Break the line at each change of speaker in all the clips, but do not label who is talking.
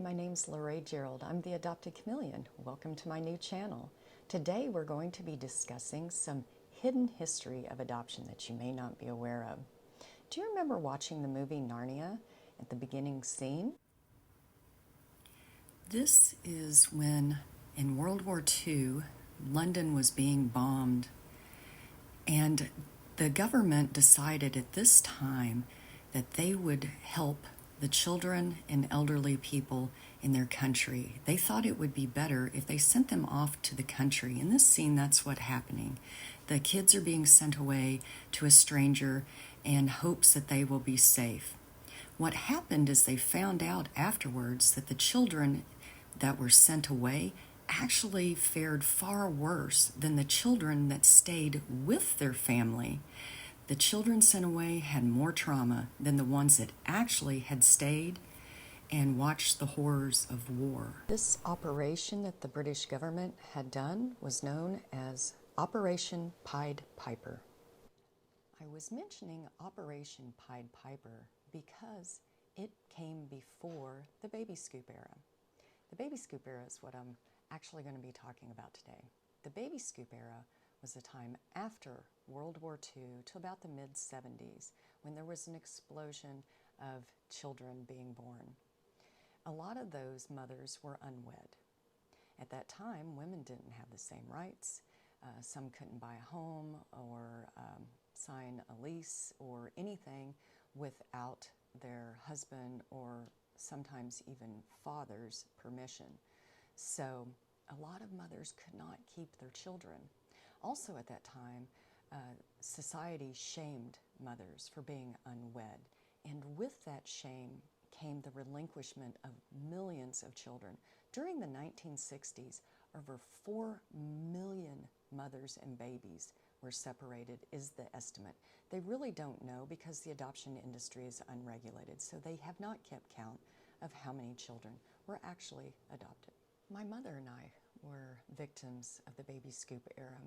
my name's Lorraine Gerald. I'm the Adopted Chameleon. Welcome to my new channel. Today we're going to be discussing some hidden history of adoption that you may not be aware of. Do you remember watching the movie Narnia at the beginning scene? This is when, in World War II, London was being bombed, and the government decided at this time that they would help the children and elderly people in their country. They thought it would be better if they sent them off to the country. In this scene, that's what's happening. The kids are being sent away to a stranger in hopes that they will be safe. What happened is they found out afterwards that the children that were sent away actually fared far worse than the children that stayed with their family. The children sent away had more trauma than the ones that actually had stayed and watched the horrors of war. This operation that the British government had done was known as Operation Pied Piper. I was mentioning Operation Pied Piper because it came before the baby scoop era. The baby scoop era is what I'm actually going to be talking about today. The baby scoop era was a time after World War II to about the mid-70s when there was an explosion of children being born. A lot of those mothers were unwed. At that time, women didn't have the same rights. Some couldn't buy a home or sign a lease or anything without their husband or sometimes even father's permission. So a lot of mothers could not keep their children. Also at that time, society shamed mothers for being unwed. And with that shame came the relinquishment of millions of children. During the 1960s, over 4 million mothers and babies were separated, is the estimate. They really don't know because the adoption industry is unregulated, so they have not kept count of how many children were actually adopted. My mother and I were victims of the baby scoop era.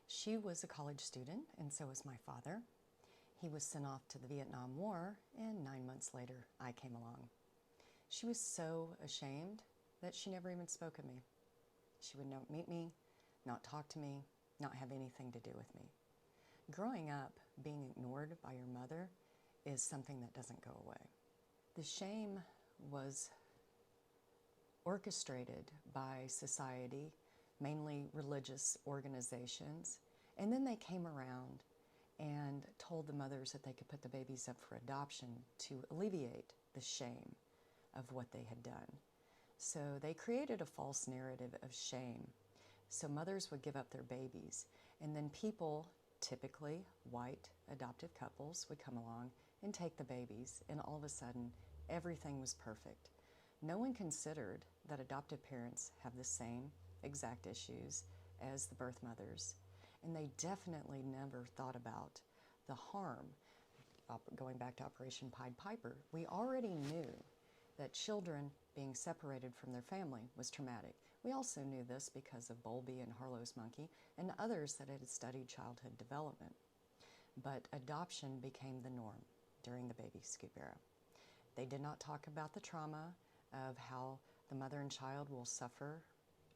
She was a college student, and so was my father. He was sent off to the Vietnam War, and 9 months later, I came along. She was so ashamed that she never even spoke of me. She would not meet me, not talk to me, not have anything to do with me. Growing up, being ignored by your mother is something that doesn't go away. The shame was orchestrated by society, mainly religious organizations, and then they came around and told the mothers that they could put the babies up for adoption to alleviate the shame of what they had done. So they created a false narrative of shame. So mothers would give up their babies, and then people, typically white adoptive couples, would come along and take the babies, and all of a sudden everything was perfect. No one considered that adoptive parents have the same exact issues as the birth mothers, and they definitely never thought about the harm. Going back to Operation Pied Piper, we already knew that children being separated from their family was traumatic. We also knew this because of Bowlby and Harlow's monkey and others that had studied childhood development. But adoption became the norm during the baby scoop era. They did not talk about the trauma of how the mother and child will suffer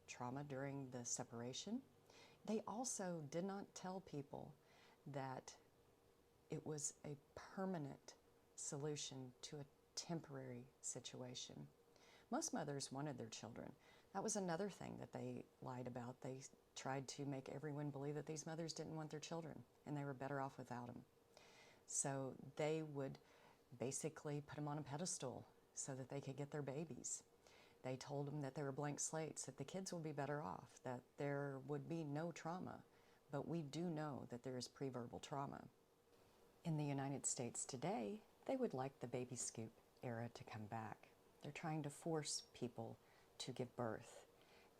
trauma during the separation. They also did not tell people that it was a permanent solution to a temporary situation. Most mothers wanted their children. That was another thing that they lied about. They tried to make everyone believe that these mothers didn't want their children and they were better off without them. So they would basically put them on a pedestal so that they could get their babies. They told them that they were blank slates, that the kids would be better off, that there would be no trauma. But we do know that there is preverbal trauma. In the United States today, they would like the baby scoop era to come back. They're trying to force people to give birth.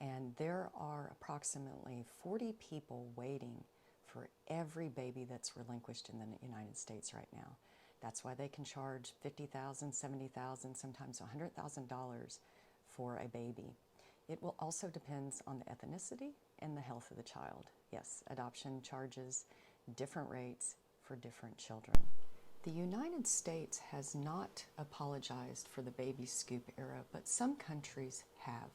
And there are approximately 40 people waiting for every baby that's relinquished in the United States right now. That's why they can charge $50,000, $70,000, sometimes $100,000 for a baby. It will also depends on the ethnicity and the health of the child. Yes, adoption charges different rates for different children. The United States has not apologized for the baby scoop era, but some countries have.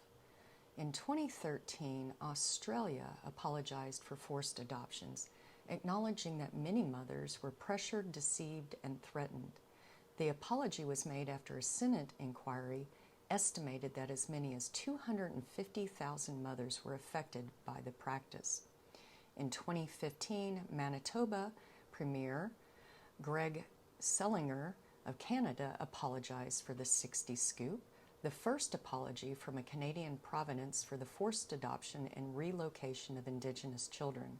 In 2013, Australia apologized for forced adoptions, acknowledging that many mothers were pressured, deceived, and threatened. The apology was made after a Senate inquiry estimated that as many as 250,000 mothers were affected by the practice. In 2015, Manitoba Premier Greg Selinger of Canada apologized for the 60 scoop, the first apology from a Canadian province for the forced adoption and relocation of Indigenous children.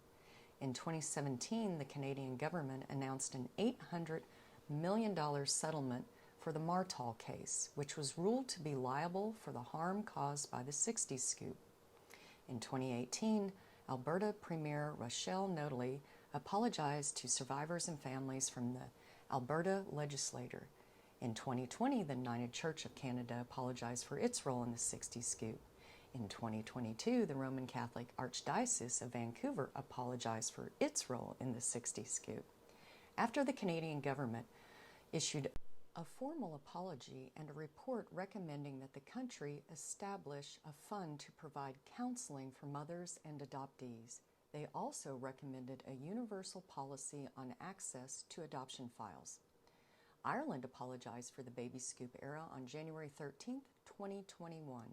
In 2017, the Canadian government announced an $800 million settlement for the Martol case, which was ruled to be liable for the harm caused by the 60 scoop. In 2018, Alberta Premier Rochelle Notley apologized to survivors and families from the Alberta legislature. In 2020, the United Church of Canada apologized for its role in the 60 scoop. In 2022, the Roman Catholic Archdiocese of Vancouver apologized for its role in the 60 scoop. After the Canadian government issued a formal apology and a report recommending that the country establish a fund to provide counseling for mothers and adoptees. They also recommended a universal policy on access to adoption files. Ireland apologized for the baby scoop era on January 13, 2021.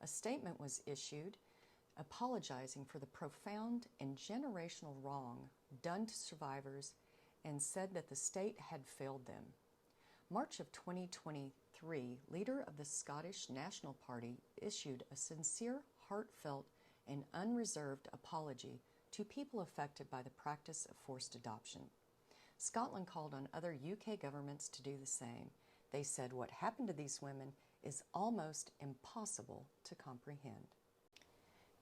A statement was issued apologizing for the profound and generational wrong done to survivors and said that the state had failed them. March of 2023, leader of the Scottish National Party issued a sincere, heartfelt, and unreserved apology to people affected by the practice of forced adoption. Scotland called on other UK governments to do the same. They said what happened to these women is almost impossible to comprehend.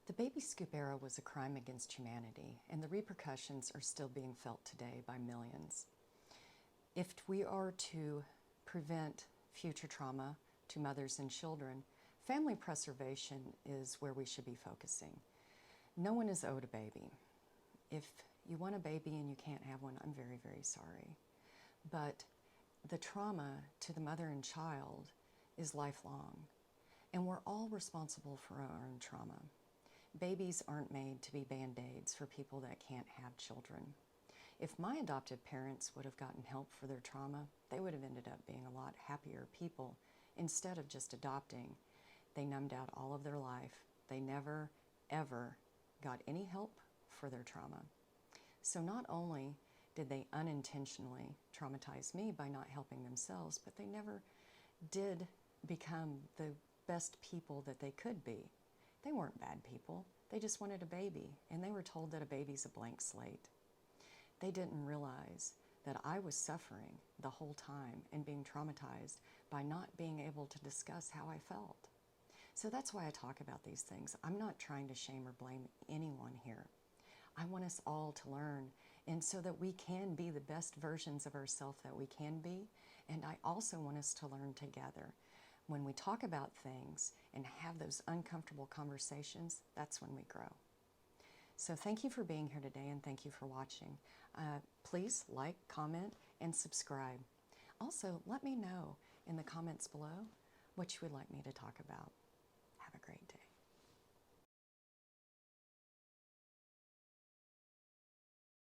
The baby scoop era was a crime against humanity, and the repercussions are still being felt today by millions. If we are to prevent future trauma to mothers and children, family preservation is where we should be focusing. No one is owed a baby. If you want a baby and you can't have one, I'm very, very sorry. But the trauma to the mother and child is lifelong, and we're all responsible for our own trauma. Babies aren't made to be band-aids for people that can't have children. If my adoptive parents would have gotten help for their trauma, they would have ended up being a lot happier people instead of just adopting. They numbed out all of their life. They never, ever got any help for their trauma. So not only did they unintentionally traumatize me by not helping themselves, but they never did become the best people that they could be. They weren't bad people. They just wanted a baby, and they were told that a baby's a blank slate. They didn't realize that I was suffering the whole time and being traumatized by not being able to discuss how I felt. So that's why I talk about these things. I'm not trying to shame or blame anyone here. I want us all to learn, and so that we can be the best versions of ourselves that we can be, and I also want us to learn together. When we talk about things and have those uncomfortable conversations, that's when we grow. So thank you for being here today, and thank you for watching. Please like, comment, and subscribe. Also, let me know in the comments below what you would like me to talk about. Have a great day.